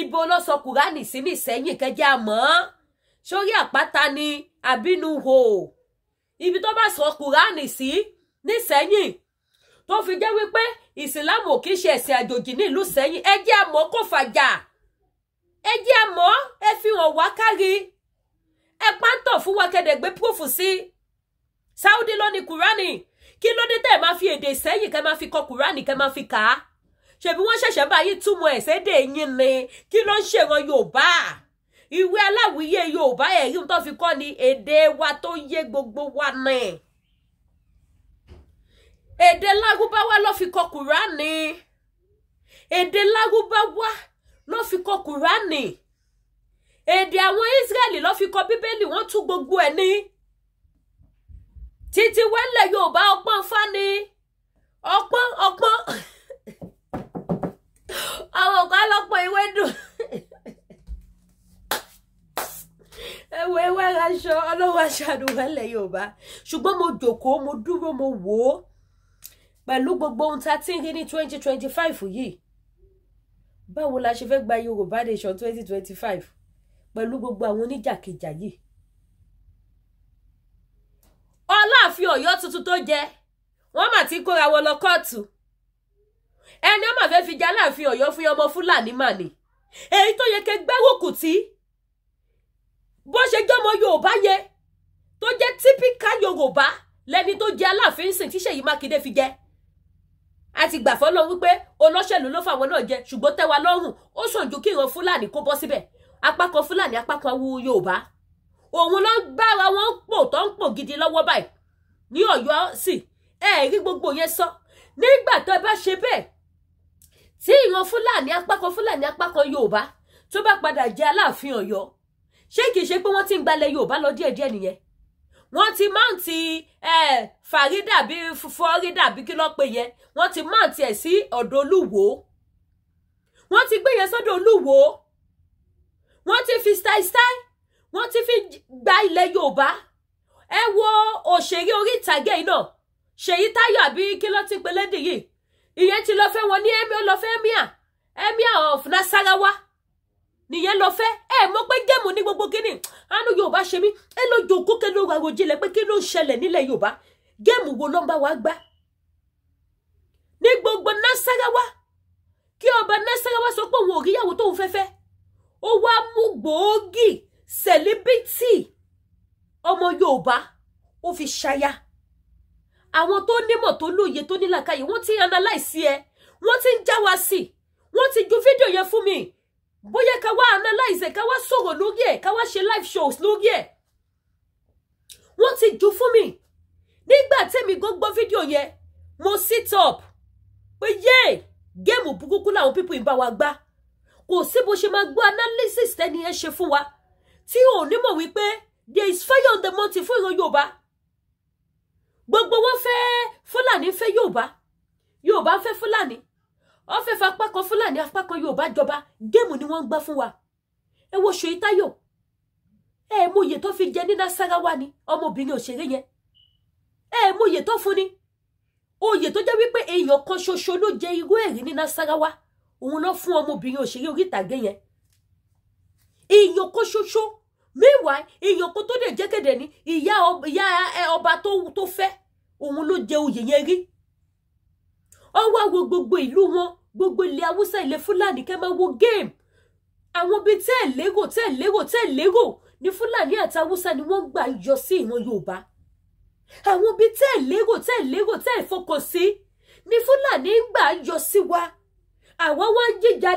Ibo ló sọ Kùránì sí ní Ìsẹ́yìn kẹjá mọ́. Sórí àpáta ni àbínú hò. Ibi tó bá sọ Kùránì sí ní Ìsẹ́yìn tó fi jẹ́ wípé ìsìlámù ò kì í ṣe ẹ̀sìn àjòjì ní ìlú Ìsẹ́yìn. Ẹ jẹ́ àmọ́ kó fàjà. Ẹ jẹ́ àmọ́ ẹ fi hàn wá kárí. Ẹ pàǹtọ̀ fún wa kẹ́dẹ̀ gbé púrúfù sí. Saudi ló ní Kùránì. Kí ló dé tẹ́ máa fi èdè Ìsẹ́yìn kẹ́ máa fi kọ Kùránì kẹ́ máa fi kà á? Ṣebí wọ́n ṣẹ̀ṣẹ̀ bá yín túmọ̀ ẹ̀ sédè yín ni. Kí ló ń ṣèran Yorùbá? Ìwé aláwìyé Yorùbá ẹ̀rí tó fi kọ́ ni èdè wa tó yé gbogbo wa náà. Èdè Lárúbáwá ló fi kọ Kùránì. Èdè Lárúbáwá ló fi kọ Kùránì. Èdè àwọn Ísírẹ́lì ló fi kọ Bíbélì, wọ́n tú gbogbo ẹ̀ ní. Títí wẹ́lẹ̀ Yorùbá ọpọ́n fáni. Ọpọ́n. Àwọn kan lọ́pọ̀ ìwé dùn. Ẹwẹ́ aṣọ ọlọ́wọ́ aṣáájú wẹ́lẹ̀ Yorùbá. Ṣùgbọ́n mo jókòó, mo dúró, mo wò ó. Pẹ̀lú gbogbo ohun tá ti ń rí ní 2025 yìí. Báwo la ṣe fẹ́ gba Yorùbá nation 2025? Pẹ̀lú gbogbo àwọn oníjàkejì yìí. Ọláàfin Ọ̀yọ́ tuntun tó jẹ, wọ́n mà ti kóra wọn lọ kóòtù. Ẹni ọmọ fẹ́ fi Aláàfin Ọ̀yọ́ fún ọmọ Fúlàní mà ní. Èyí tó yẹ kẹ́ gbẹ́rùkù tí bó ṣe jọmọ Yorùbá yẹ tó jẹ́ típíkà Yorùbá lẹ́ni tó jẹ́ Aláàfin sìn tí Ṣèyí Mákindé fi jẹ. A ti gbà fọ́lọ́ wípé olóṣèlú ló fáwọn náà jẹ, ṣùgbọ́n tẹ́ wa lọ́rùn ó sàn ju kí ìran Fúlàní kó bọ́ síbẹ̀. Apá kan Fúlàní apá kan wu Yorùbá. Òun ló ń bára wọn pò tó ń pò gidi lọ́wọ́ báyìí ní Ọ̀yọ́ sì. Ẹ rí gbogbo yẹn sọ. Nígbà tó bá ṣe bẹ́ẹ̀ tí ìran Fúlàní apá kan Fúlàní apá kan Yorùbá tó bá padà jẹ́ Aláàfin Ọ̀yọ́, ṣé kìí ṣe pé wọ́n ti ń gbalẹ̀ Yorùbá lọ díẹ̀díẹ̀ nìyẹn? Wọ́n ti máǹtì Fàrídà bí Fọ́rídà bí kí ló pè yẹn, wọ́n ti máǹtì ẹ̀ sí ọ̀dọ̀ Olúwo. wọ́n ti gbé yẹn sọ́dọ̀ Olúwo wọ́n ti fi style wọ́n ti fi gba ilẹ̀ Yorùbá ẹ wo òṣèré orí ìtàgé yìí náà Ṣèyí Táyọ̀ àbí kí ló ti pelédè yìí ìyẹn ti lọ fẹ́ wọn ní ẹ̀mí ó lọ fẹ́ emir of Nasarawa nìyẹn lọ fẹ́ mọ̀ pé géèmù ní gbogbo kíní àánú Yorùbá ṣe mí ló jòkó kí ló ra òjìlẹ̀ pé kí ló ń ṣẹlẹ̀ nílẹ̀ Yorùbá géèmù wo ló ń bá wa gbá ní gbogbo Nasarawa kí ọba Nasarawa sọ pé òun ò ríyàwó tóun fẹ́fẹ́ ó wá mú gbòógì celebrity ọmọ Yorùbá ó fi ṣaya àwọn tó nímọ̀ tó lóye tó nílàkàyè wọ́n ti analyse ẹ wọ́n ti ń já wa sí wọ́n ti ju fídíò yẹn fún mi bóyá ká wá analyse ká wá sọ̀rọ̀ lórí ẹ̀ ká wá ṣe live shows lórí ẹ̀ wọ́n ti ju fún mi nígbà tẹ́mi gbọ́ fídíò yẹn mo sit up pé yé géèmù burúkú làwọn pípọ̀ ìbá wa gbá kò sí bó ṣe máa gbọ́ analysis tẹ́ni ẹ ṣe fún wa tí ò ní mọ̀ wípé there is fire on the mountain fún ìran Yorùbá gbogbo wọn fẹ́ Fúlàní fẹ́ Yorùbá fẹ́ Fúlàní ó fẹ́ fa apá kan Fúlàní apá kan Yorùbá jọba géèmù ni wọ́n ń gbá fún wa ẹ wo Ṣèyí Táyọ̀ mú iye tó fi jẹ ní Nasarawa ni ọmọbìnrin òṣèré yẹn mú iye tó fún ni oyè tó jẹ́ wípé èèyàn kan ṣoṣo ló jẹ irú ẹ̀rí ní Nasarawa òun ló fún ọmọbìnrin òṣèré orí ìtàgé yẹn èèyàn kan ṣoṣo meanwhile èèyàn kan tó dẹ̀ jẹ́kẹ̀dẹ̀ ní ìyá ọba tó fẹ́ òun ló jẹ oyè yẹn rí ọwọ́ wo gbogbo ìlú wọn gbogbo ilẹ̀ Haúsá ilẹ̀ Fúlàní kẹ́ máa wo game àwọn bíi tẹ́ẹ̀ lérò ní Fúlàní àti Haúsá ni wọ́n gbà yọ sí ìran Yorùbá àwọn bíi tẹ́ẹ̀ fọkàn sí ní Fúlàní gbà yọ sí wa àwọn wá ń jíjà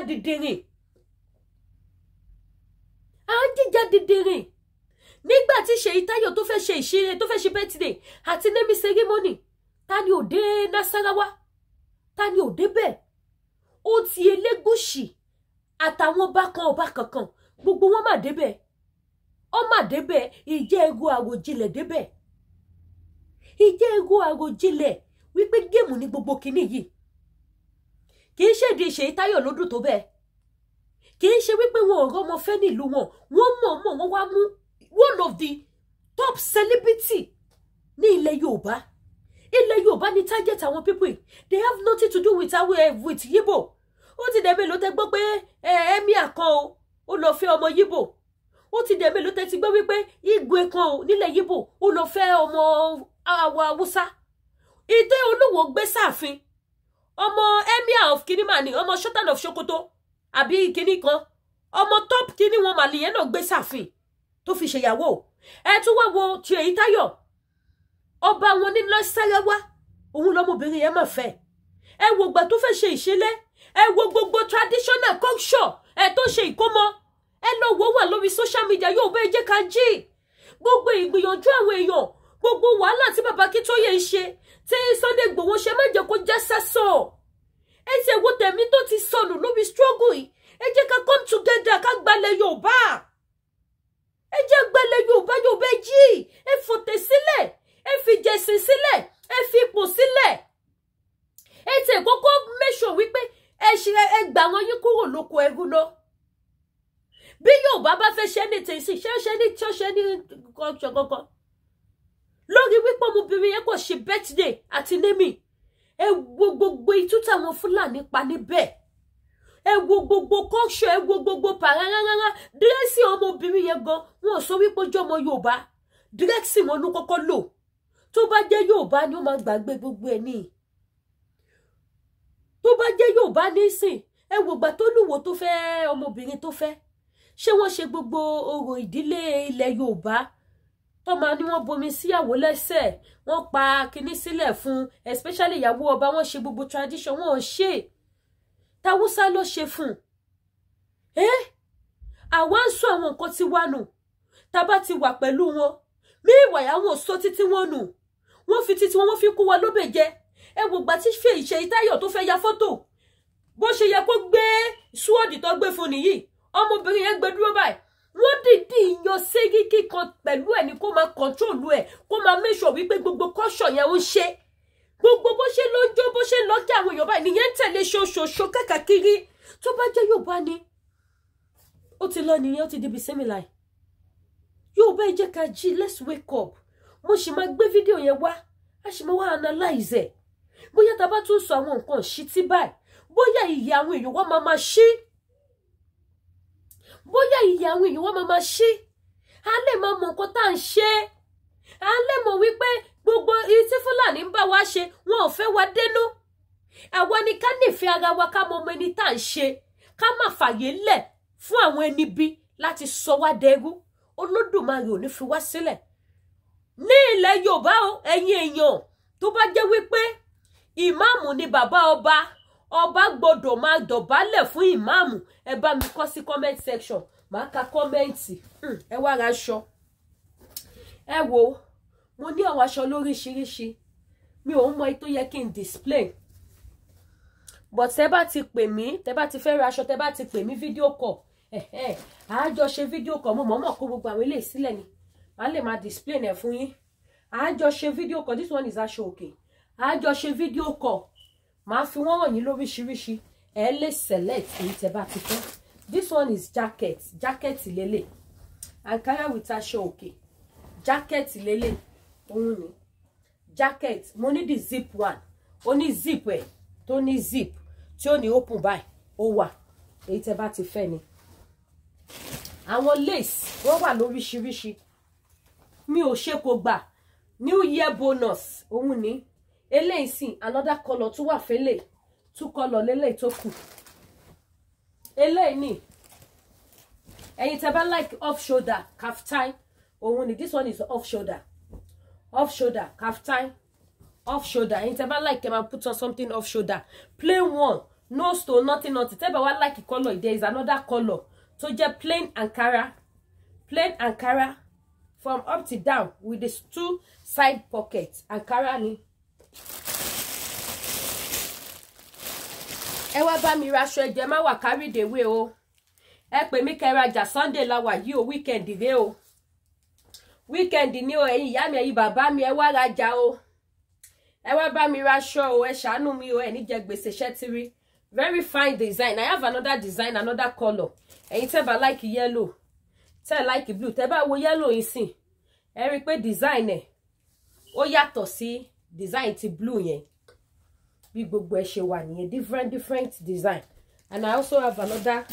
dìdìrìn nígbà tí Ṣèyí Táyọ̀ tó fẹ́ ṣe ìṣeré tó fẹ́ ṣe birthday àti nemi ceremony ta ni ò dé Nasarawa ta ni ò débẹ̀ ó ti Elégùṣì àtàwọn ọba kankan gbogbo wọn mà débẹ̀ ìjẹ́ ego àròjinlẹ̀ débẹ̀ ìjẹ́ ego àròjinlẹ̀ wípé géèmù ní gbogbo kinní yìí kì í ṣèdí Ṣèyí Táyọ̀ ló dùn tó bẹ́ẹ̀ kì í ṣe wípé wọn ò rọ́mọ fẹ́ nílùú wọn wọ́n wá mú one of the top celebrity ní ilẹ̀ Yorùbá ní target àwọn people they have nothing to do with Yibo ó ti dẹ̀ mélòó tẹ́ gbọ́ pé emir kan ó lọ fẹ́ ọmọ Yibo ó ti dẹ̀ mélòó tẹ́ ti gbọ́ wípé Igwe kan nílẹ̀ Yibo ó lọ fẹ́ ọmọ Haúsá ìtẹ́ Olúwo gbé sáàfin ọmọ emir of kinimani ọmọ Sultan of Sokoto àbí kinní kan ọmọ top kinní wọn màlìyẹn náà gbé sáàfin tó fi ṣèyàwó ẹ tún wá wo Ṣèyí Táyọ̀ ọba wọn ní Nasarawa òun lọmọbìnrin yẹn máa fẹ́ ẹ wo gbà tó fẹ́ ṣe ìṣẹ̀lẹ̀ ẹ wo gbogbo traditional culture ẹ tó ṣe ìkómọ ẹ lọ wò wà lórí social media yóò bẹ jẹ́ ká jí gbogbo ìgbìyànjú àwọn èèyàn gbogbo wàhálà tí bàbá Akíntóyè ń ṣe tí Sunday Igboho ṣe má jẹ́ kó jẹ́ sẹ́sọ̀ ẹ ti wo tẹ̀mí tó ti sọnù lórí struggle yìí ẹ jẹ́ ká come together ká gbalẹ̀ Yorùbá ẹ jẹ́ gbalẹ̀ Yorùbá jí ẹ fòtẹ̀ sílẹ̀ ẹ fi jẹ̀sìn sílẹ̀ ẹ fi ipò sílẹ̀ ẹ tẹ̀ kọ́kọ́ mẹ́sọ̀ wípé ẹ gbà wọn yín kúrò lóko ẹrú lọ bí Yorùbá bá fẹ́ ṣe ní tẹ̀sí ṣe ní kọ́ńtọ̀ lórí wípé ọmọbìnrin yẹn kò ṣe birthday àti némì ẹ wo gbogbo itú táwọn Fúlàní pa níbẹ̀ ẹ wo gbogbo kọ́ṣọ́ ẹ wo gbogbo pàrárárá dírẹ́sì ọmọbìnrin yẹn gan wọn sọ wípé ojú ọmọ Yorùbá dírẹ́sì wọn ló kọ́kọ́ lò tó bá jẹ́ Yorùbá ni ó máa gbàgbé gbogbo ẹ̀ ní tó bá jẹ́ Yorùbá nísìn ẹ wo gbà tó lùwò tó fẹ́ ọmọbìnrin tó fẹ́ ṣé wọ́n ṣe gbogbo orò ìdílé ilẹ̀ Yorùbá tó máa ní wọ́n bomi síyàwó lẹ́sẹ̀ wọ́n pa kinní sílẹ̀ fún especially ìyàwó ọba wọ́n ṣe gbogbo tradition wọn ò ṣe tàwùsá ló ṣe fún àwa ń sọ àwọn nǹkan tí wà nù tá bá ti wà pẹ̀lú wọn mí ìwàyà wọn sọ títí wọn nù wọ́n fi títí wọn fi kó wa lóbè jẹ ẹ wò gbà tí Ṣèyí Táyọ̀ tó fẹ́ ya fọ́tò bó ṣe yẹ kó gbé súwọ́dì tó gbé fún nìyí ọmọbìnrin yẹn gbé dúró báyìí wọ́n dìdí yan ségi kíkan pẹ̀lú ẹ̀ ní kó máa kọ̀ntrólù ẹ̀ kó máa mẹ́sọ̀ wípé gbogbo kọ́ṣọ̀ yẹn ń ṣe gbogbo bó ṣe lọ́jọ́ bó ṣe lọ́kẹ́ àwọn èèyàn báyìí nìyẹn ń tẹ̀lé ṣoṣoṣo káàkiri tó bá jẹ́ Yorùbá ni ó ti lọ nìyẹn, ó ti di bismillah. Yorùbá ẹ jẹ́ ká jí, let's wake up. Mo sì máa gbé fídíò yẹn wá, a sì máa wá analyze ẹ̀. Bóyá tá bá tún sọ àwọn nǹkan ṣítí báyìí, bóyá ìyè àwọn èèyàn wá máa ṣí. Bóyá ìyè àwọn èèyàn wá máa ṣí. A lè máa mọ nǹkan tá à ń ṣe. A lè mọ̀ wípé gbogbo èyí tí Fúlàní ń bá wa ṣe, wọn ò fẹ́ wa dénú. Àwa ni ká nífẹ̀ẹ́ ara wa, ká mọ ọmọ ẹni tá à ń ṣe. Ká má fàyè lẹ̀ fún àwọn ẹni bí láti sọ wá dẹrú. Olódùmarè ò ní fi wá sílẹ̀. Ní ilẹ̀ Yorùbá o, ẹ̀yin èèyàn tó bá jẹ́ wípé ìmáàmù ni bàbá ọba, ọba gbọ́dọ̀ máa dọ̀bálẹ̀ fún ìmáàmù. Ẹ bá mi kọ sí comment section, màá ka kọ́mẹ́ǹtì. Ẹ wá ra aṣọ. Ẹ wo, mo ní àwọn aṣọ lóríṣiríṣi. Mi ò mọ èyí tó yẹ kí n display. But tẹ́ bá ti pè mí, tẹ́ bá ti fẹ́ ra aṣọ, tẹ́ bá ti pè mí video call. A jọ ṣe video call, mo mọ̀ọ́mọ̀ kó gbogbo àwọn eléyìí sílẹ̀ ni. A lè máa display ẹ̀ fún yín. A jọ ṣe video call, this one is aṣọ òkè. A jọ ṣe video call. Màá fi wọ́n hàn yín lóríṣiríṣi. Ẹ lè select èyí tẹ́ bá ti fẹ́. This one is jacket. Jacket lélẹ̀. Ankara with aṣọ òkè. Jacket lélẹ̀. Òun ni. Jacket. Mo ní the zip one. Ó ní zip ẹ̀. Tó ní zip. Tí ó ní open by. Ó wà. Èyí tẹ́ bá ti fẹ́ ni. Àwọn lace wọ́n wà lóríṣiríṣi. Mi ò ṣe kò gbà. New year bonus. Òun ni. Eléyìí sì another color tó wà fẹ́lẹ̀. Two color lélẹ̀ tó kù. Eléyìí ni. Ẹ̀yin tẹ́ bá like off shoulder kaftan. Òun ni. This one is off shoulder. Off shoulder kaftan. Off shoulder. Ẹ̀yin tẹ́ bá like, can put on something off shoulder. Plain one. No stone, nothing. Tẹ́ bá wá like the color, there is another color. So just plain Ankara. Plain Ankara. From up to down with these two side pockets. Ankara ni. Ẹ wá bá mi raṣọ, ẹ jẹ́ má wà carry the way o. Ẹ pè mí kẹ́ rajà Sunday la wà yìí o, weekend rè o. Weekend ni o, ẹ̀yin ìyá mi, ẹ̀yin bàbá mi, ẹ wá rajà o. Ẹ wá bá mi raṣọ o, ẹ ṣàánú mi o, ẹ ní jẹ gbèsè ṣẹ́tìrí. Very fine design. I have another design, another color. Ẹ̀yin tẹ́ bá like yellow, tẹ́ like blue, tẹ́ bá wo yellow yìí sìn. Ẹ rí pé design ẹ̀ ó yàtọ̀ sí design ti blue yẹn. Bí gbogbo ẹ ṣe wà nìyẹn, different design. And I also have another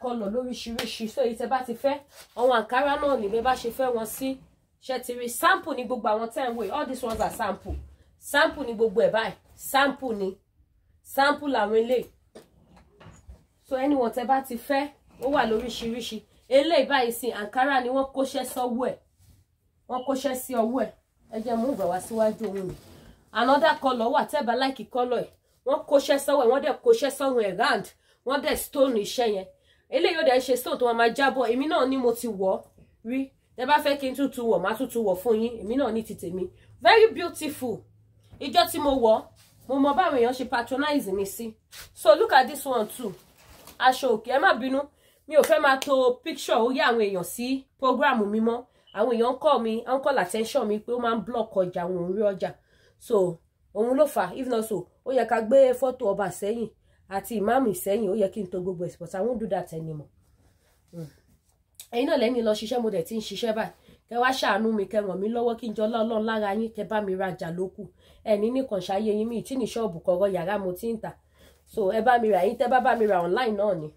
color lóríṣiríṣi. So èyí tẹ́ bá ti fẹ́, àwọn Ankara náà ni bẹ́ bá ṣe fẹ́ wọn sí. Ṣé ti rí sample ni gbogbo àwọn tẹ́ ń wò. All these ones are sample. Sample ni gbogbo ẹ̀ báyìí. Sample ni. Sample làwọn eléyìí. So anyone tẹ́ bá ti fẹ́, ó wà lóríṣiríṣi. Eléyìí báyìí sí Ankara ni wọ́n kóṣẹ́ sọ́wọ́ ẹ̀. Wọ́n kóṣẹ́ sí ọwọ́ ẹ̀. Ẹ jẹ́ mú ìgbà wá síwájú òun mi. Another color wà tẹ́ bá like color ẹ̀. Wọ́n kóṣẹ́ sọ́wọ́ ẹ̀, wọ́n dẹ̀ kóṣẹ́ sọ́run ẹ̀ round. Wọ́n dẹ̀ stone iṣẹ́ yẹn. Eléyìí ó dẹ̀ ṣe stone tó máa jábọ̀. Èmi náà ni mo ti wọ̀ rí. Tẹ́ bá fẹ́ kí n tún wọ̀, màá tún wọ̀ fún yín. Èmi náà ní ti tèmi. Very beautiful. Ìjọ́ tí mo wọ̀, mo mọ báwọn èèyàn ṣe patronize mi sí. So look at this one too. Aṣọ òkè, ẹ má bínú. Mi ò fẹ́ máa to picture orí àwọn èèyàn sí program mi mọ́. Àwọn èèyàn call mi, call attention mi pé ó máa ń block ọjà, àwọn orí ọjà. So òun ló fà, if not so, ó yẹ ká gbé photo ọba sẹ́yìn àti ìmáàmù sẹ́yìn, ó yẹ kí n to gbogbo ẹ̀, but I won't do that anymore. Ẹ̀yin náà lẹ́ni lọ ṣiṣẹ́, mo dẹ̀ ti ń ṣiṣẹ́ báyìí. Kẹ́ wá ṣàánú mi, kẹ́ ràn mí lọ́wọ́ kí n jọ Ọlọ́run lára yín, kẹ́ bá mi rajà lókù. Ẹni nìkan ṣayé yín, mi tí ní ṣọ́ọ̀bù kọ̀rọ̀ yàrá mo ti ń tà. So ẹ bá mi rà, yín tẹ́ bá mi rà online náà ni.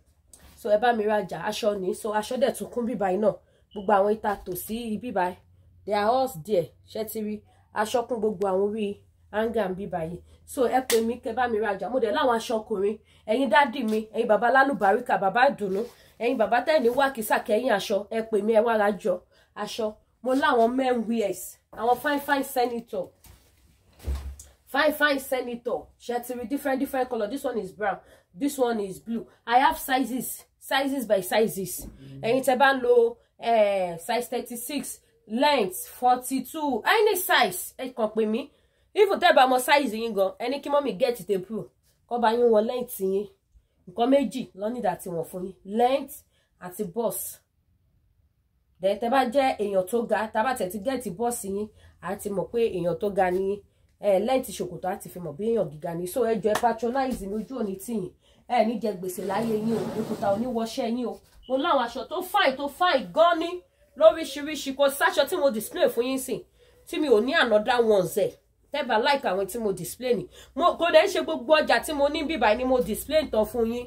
So ẹ bá mi rajà aṣọ ni. So aṣọ dẹ̀ tún kún bíbá yìí náà. Gbogbo àwọn ìta tò sí ibi báyìí. They are all there. Ṣé ti rí aṣọ kún gbogbo àwọn orí hanger bíbá yìí. So ẹ pè mí kẹ́ bá mi rajà. Mo dẹ̀ láwọn aṣọ ọkùnrin. Ẹ̀yin dádì mi, ẹ̀yin bàbá lálùbáríkà, bàbá ìdùnnú. Ẹ̀yin bàbá tẹ́ni wá kìsà kẹ́yìn aṣọ. Ẹ pè mí, ẹ wá rajọ aṣọ. Mo láwọn men wears. Àwọn fine senator. Fine senator. Ṣé ti rí different color. This one is brown. This one is blue. I have sizes by sizes. Ẹ̀yin tẹ́ bá ń lo size 36, length 42, any size. Ẹ kàn pè mí. Even tẹ́ bá mọ size yín gan, ẹni kí mọ́mì get it improve. Kọ́ bá yín wọ length yín. Nǹkan méjì lọ́ní ìdá tí wọ́n fún yín. Length àti boss. Tẹ́ bá jẹ́ èèyàn tó ga, tá bá tẹ̀ ti get boss yín, àti mọ̀ pé èèyàn tó ga ni. lẹ́ǹtì ṣòkòtò àti fi mọ̀ bí èèyàn gíga ni. So ẹ jọ̀ọ́ ẹ patronize mi, ojú òní tì yín, ẹ ní jẹ gbèsè láyé yín o, òkúta oníwọṣẹ́ yín o. Mo láwọn aṣọ tó fine gan ni lóríṣiríṣi, kò sáṣọ tí mo display fún yín sìn tí mi ò ní another ones ẹ̀. Tẹ́bà like àwọn tí mo display ni. Kò dẹ̀ ṣe gbogbo ọjà tí mo ní bíbá ni mo display tán fún yín.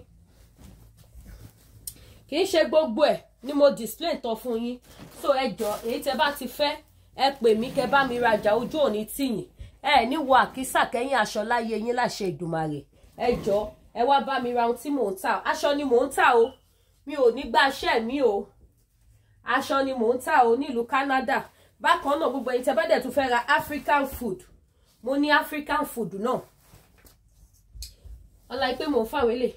Kì í ṣe gbogbo ẹ̀ ni mo display tán fún yín. So ẹ jọ̀ọ́ èyí tẹ́ bá ti fẹ́ ẹ pè mí kẹ́ bá mi rajà, ojú òní tì yín. Ẹ ní wọ àkísà kẹ́yìn aṣọ láyé yín láṣẹ Ìdùmarè. Ẹ jọ̀ọ́ ẹ wá bá mi ra ohun tí mò ń tà. Aṣọ ni mò ń tà o. Mi ò ní gbà iṣẹ́ mi o. Aṣọ ni mò ń tà o nílùú Canada. Bákan náà gbogbo ẹ̀yin tẹ́ bá dẹ̀ tún fẹ́ ra African food. Mo ní African food náà. Ọlá pé mo fáwọn ilé.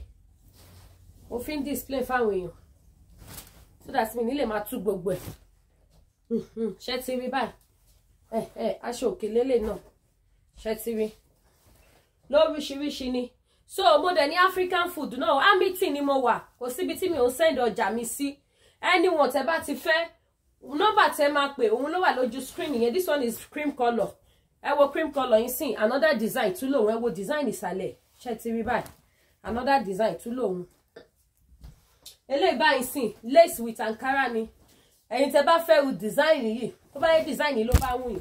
Mo fi ń display fáwọn èèyàn. So that mi ní lè máa tú gbogbo ẹ̀. Ṣé ti rí báyìí? Aṣọ òkè lélẹ̀ náà. Ṣé ti rí? Lóríṣiríṣi ni. So mo dẹ̀ ní African food náà. Amity ni mo wà. Kò síbi tí mi ò send ọjà mi sí. Anyone tẹ́ bá ti fẹ́, nọ́mbà tẹ́ máa pè, òun ló wà lójú screen yẹn. This one is cream color. Ẹ wo cream color yín sìn. Another design tún lòun. Ẹ wo design ìsàlẹ̀. Ṣé ti rí báyìí? Another design tún lòun. Eléyìí báyìí sìn. Lace with Ankara ni. Ẹ̀yin tẹ́ bá fẹ́ ru design yìí. Tó bá yẹ design yìí ló bá wù yín.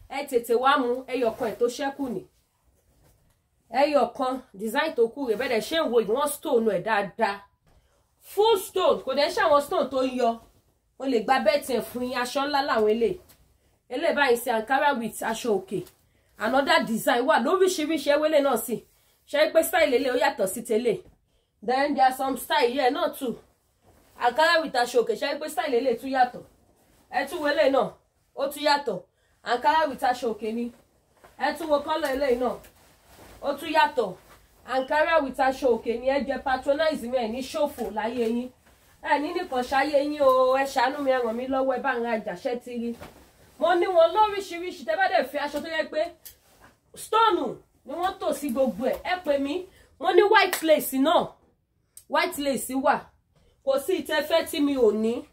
Ẹ tètè wá mú ẹyọkan ẹ̀ tó ṣẹ́kù ni. Ẹyọkan design tó kù rẹ̀ bẹ́ẹ̀ ṣe ń wo ìwọ̀n stone ẹ̀ dáadáa. Full stone. Kò dẹ̀ ṣe àwọn stone tó yọ. Mo lè gba bẹ́ẹ̀tì ẹ̀ fún yín. Aṣọ ńlá làwọn eléyìí. Eléyìí báyìí sí Ankara with aṣọ òkè. Another design wà lóríṣiríṣi ewélé náà sí. Ṣé pé style eléyìí ó yàtọ̀ sí tẹ́lẹ̀. Then there are some style here náà too. Ankara with aṣọ òkè. Ṣé pé style eléyìí tún yàtọ̀. Ẹ tún wo eléyìí náà. Ó tún yàtọ̀. Ankara with aṣọ òkè ni. Ẹ tún wo color eléyìí náà. Ó tún yàtọ̀. Ankara with aṣọ òkè ni. Ẹ jẹ́ patronize mi ẹ ní ṣòfò láyé yín. Ẹ ní nìkan ṣáyé yín o. Ẹ ṣàánú mi, ẹ ràn mí lọ́wọ́, ẹ bá ń rajà. Ṣé ti rí? Mo ní wọn lóríṣiríṣi. Tẹ́ bá dẹ̀ fi aṣọ tó yẹ pé stone ni wọ́n tò sí gbogbo ẹ̀. Ẹ pè mí. Mo ní white lace náà. White lace wà. Kò sí ìtẹ́fẹ́ tí mi ò ní.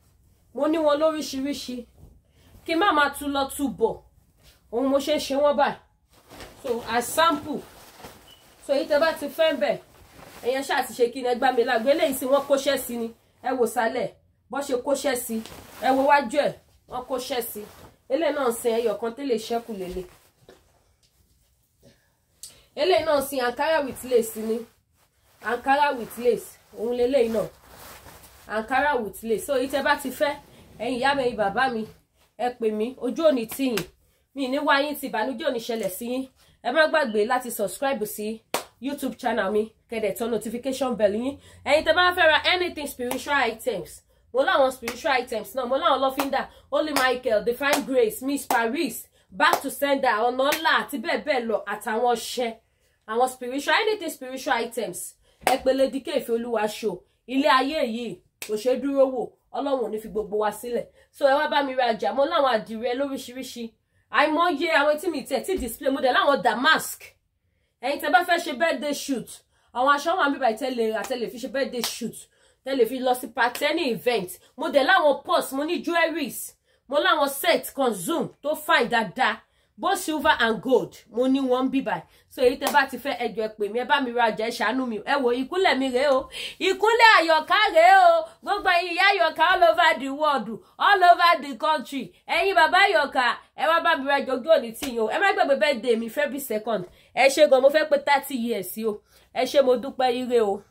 Mo ní wọn lóríṣiríṣi. Kí má máa tú lọ tú bọ̀. Òun mo ṣe ń ṣe wọ́n báyìí. So as sample. So èyí tẹ́ bá ti fẹ́ bẹ̀. Ẹ̀yẹn ṣáà ti ṣe kí ni ẹgbàá mi lágbo. Eléyìí sí wọ́n kóṣẹ́ sí ni. Ẹ wò sálẹ̀. Bọ́ ṣe kóṣẹ́ sí. Ẹ wo wájú ẹ̀. Wọ́n kóṣẹ́ sí. Eléyìí náà sin ẹyọkan tẹ́lẹ̀ ṣẹ́kù lélẹ̀. Eléyìí náà sin Ankara with lace ni. Ankara with lace. Òun lélẹ́yìí náà. Ankara with lace. So èyí tẹ́ bá ti fẹ́. Ẹ̀yin ìyá mi, ẹ̀yin bàbá mi. Ẹ pè mí. Ojú òní tì yín. Mi ní wá yín tí ìbànújẹ́ ò ní ṣẹlẹ̀ sí yín. Ẹ má gbàgbé láti subscribe sí YouTube channel mi. Kẹ́dẹ̀ tán notification bell yín. Ẹ̀yin tẹ́ bá fẹ́ ra anything spiritual items. Mo láwọn spiritual items náà. Mo láwọn lọ́fíńdà. Holy Michael, Divine Grace, Miss Paris, Back to Sender, ọ̀nà ńlá àti bẹ́ẹ̀ bẹ́ẹ̀ lọ àtàwọn ọṣẹ. Àwọn spiritual, anything spiritual items. Ẹ pè Lady K Ìfẹ́olúwa show. Ilé ayé yìí kò ṣe dúró wò. Ọlọ́run ò ní fi gbogbo wa sílẹ̀. So ẹ wá bá mi rajà. Mo láwọn àdìrẹ lóríṣiríṣi. Àìmọye àwọn tí mi tẹ̀ tí display mo dẹ̀ láwọn damask. Ẹ̀yin tẹ́ bá fẹ́ ṣe birthday shoot. Àwọn aṣọ wọn àbí báyìí tẹ́lẹ̀ fi ṣe birthday shoot. Tẹ́lẹ̀ fi lọ sí party any event. Mo dẹ̀ láwọn purse, mo ní jewelries. Mo láwọn set kan zoom tó fine dáadáa. Both silver and gold. Mo ní wọn bí báyìí. So èyí tẹ́ bá ti fẹ́ ẹ jọ̀ọ́ ẹ pè mí, ẹ bá mi rajà, ẹ ṣàánú mi. Ẹ wo ìkúnlẹ̀ mi rèé o. Ìkúnlẹ̀ Àyọ̀ká rèé o. Gbogbo ìyá Àyọ̀ká all over the world, all over the country. Ẹ̀yin bàbá Àyọ̀ká, ẹ wá bá mi rajà, ojú òní tì yín o. Ẹ má gbàgbé birthday mi February 2nd. Ẹ ṣé gan, mo fẹ́ pé 30 years o. Ẹ ṣé mo dúpẹ́ ire o.